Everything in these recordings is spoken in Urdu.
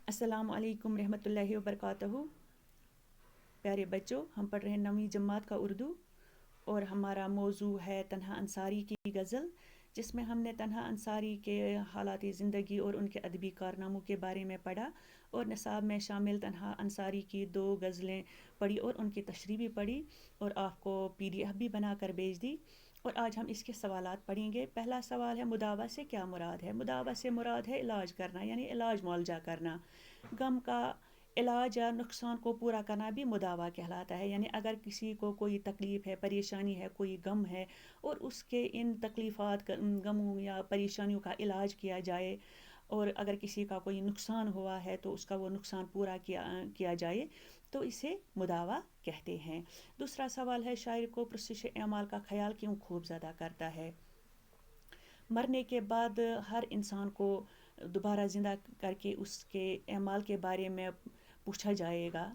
السلام علیکم رحمۃ اللہ وبرکاتہ۔ پیارے بچوں، ہم پڑھ رہے ہیں 9ویں جماعت کا اردو، اور ہمارا موضوع ہے تنہا انصاری کی غزل، جس میں ہم نے تنہا انصاری کے حالات زندگی اور ان کے ادبی کارناموں کے بارے میں پڑھا، اور نصاب میں شامل تنہا انصاری کی 2 غزلیں پڑھی اور ان کی تشریح بھی پڑھی، اور آپ کو PDF بھی بنا کر بھیج دی۔ اور آج ہم اس کے سوالات پڑھیں گے۔ پہلا سوال ہے، مداوا سے کیا مراد ہے؟ مداوا سے مراد ہے علاج کرنا، یعنی علاج معالجہ کرنا۔ غم کا علاج یا نقصان کو پورا کرنا بھی مداوا کہلاتا ہے، یعنی اگر کسی کو کوئی تکلیف ہے، پریشانی ہے، کوئی غم ہے، اور اس کے ان تکلیفات، غموں یا پریشانیوں کا علاج کیا جائے، اور اگر کسی کا کوئی نقصان ہوا ہے تو اس کا وہ نقصان پورا کیا جائے، تو اسے مداوا کہتے ہیں۔ دوسرا سوال ہے، شاعر کو پرستش اعمال کا خیال کیوں خوب زیادہ کرتا ہے؟ مرنے کے بعد ہر انسان کو دوبارہ زندہ کر کے اس کے اعمال کے بارے میں پوچھا جائے گا۔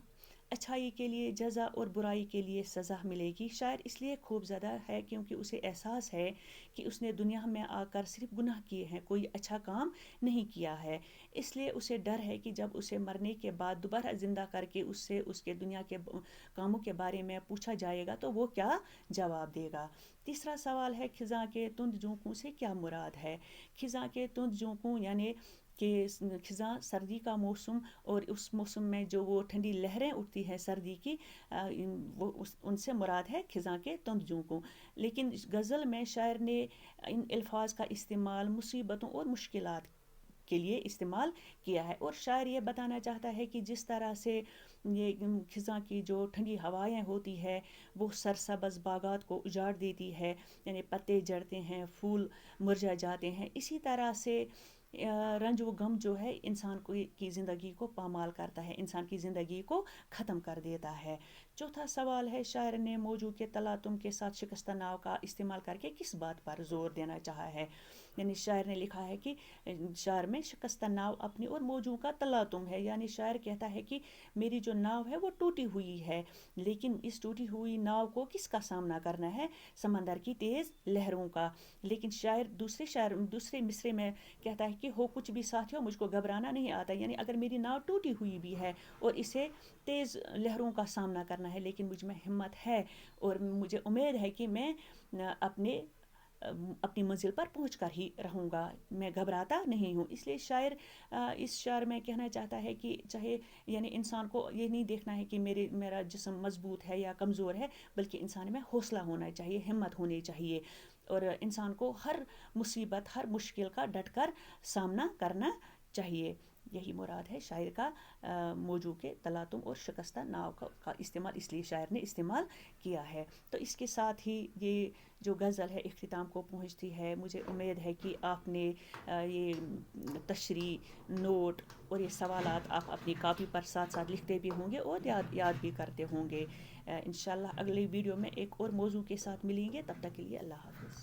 اچھائی کے لیے جزا اور برائی کے لیے سزا ملے گی۔ شاعر اس لیے خوب زیادہ ہے کیونکہ اسے احساس ہے کہ اس نے دنیا میں آ کر صرف گناہ کیے ہیں، کوئی اچھا کام نہیں کیا ہے۔ اس لیے اسے ڈر ہے کہ جب اسے مرنے کے بعد دوبارہ زندہ کر کے اس سے اس کے دنیا کے کاموں کے بارے میں پوچھا جائے گا تو وہ کیا جواب دے گا۔ تیسرا سوال ہے، خزاں کے تند جھونکوں سے کیا مراد ہے؟ خزاں کے تند جھونکوں یعنی کہ خزاں سردی کا موسم، اور اس موسم میں جو وہ ٹھنڈی لہریں اٹھتی ہیں سردی کی، ان سے مراد ہے خزاں کے تند جھونکوں۔ لیکن غزل میں شاعر نے ان الفاظ کا استعمال مصیبتوں اور مشکلات کے لیے استعمال کیا ہے، اور شاعر یہ بتانا چاہتا ہے کہ جس طرح سے یہ خزاں کی جو ٹھنڈی ہوائیں ہوتی ہے وہ سرسبز باغات کو اجاڑ دیتی ہے، یعنی پتے جھڑتے ہیں، پھول مرجھا جاتے ہیں، اسی طرح سے رنج و غم جو ہے انسان کی زندگی کو پامال کرتا ہے، انسان کی زندگی کو ختم کر دیتا ہے۔ چوتھا سوال ہے، شاعر نے موضوع کے تلاطم کے ساتھ شکستہ ناؤ کا استعمال کر کے کس بات پر زور دینا چاہا ہے؟ یعنی شاعر نے لکھا ہے کہ شعر میں شکستہ ناؤ اپنی اور موضوع کا تلاطم ہے، یعنی شاعر کہتا ہے کہ میری جو ناؤ ہے وہ ٹوٹی ہوئی ہے، لیکن اس ٹوٹی ہوئی ناؤ کو کس کا سامنا کرنا ہے؟ سمندر کی تیز لہروں کا۔ لیکن شاعر دوسرے مصرے میں کہتا ہے کہ ہو کچھ بھی ساتھیوں، مجھ کو گھبرانا نہیں آتا، یعنی اگر میری ناؤ ٹوٹی ہوئی بھی ہے اور اسے تیز لہروں کا سامنا کرنا ہے، لیکن مجھ میں ہمت ہے اور مجھے امید ہے کہ میں اپنی منزل پر پہنچ کر ہی رہوں گا، میں گھبراتا نہیں ہوں۔ اس لیے شاعر اس شعر میں کہنا چاہتا ہے کہ چاہے یعنی انسان کو یہ نہیں دیکھنا ہے کہ میرا جسم مضبوط ہے یا کمزور ہے، بلکہ انسان میں حوصلہ ہونا چاہیے، ہمت ہونی چاہیے، اور انسان کو ہر مصیبت، ہر مشکل کا ڈٹ کر سامنا کرنا چاہیے۔ یہی مراد ہے شاعر کا موضوع کے تلاطم اور شکستہ ناؤ کا استعمال، اس لیے شاعر نے استعمال کیا ہے۔ تو اس کے ساتھ ہی یہ جو غزل ہے اختتام کو پہنچتی ہے۔ مجھے امید ہے کہ آپ نے یہ تشریح، نوٹ اور یہ سوالات آپ اپنی کاپی پر ساتھ ساتھ لکھتے بھی ہوں گے اور یاد بھی کرتے ہوں گے۔ انشاءاللہ اگلی ویڈیو میں ایک اور موضوع کے ساتھ ملیں گے، تب تک کے لیے اللہ حافظ۔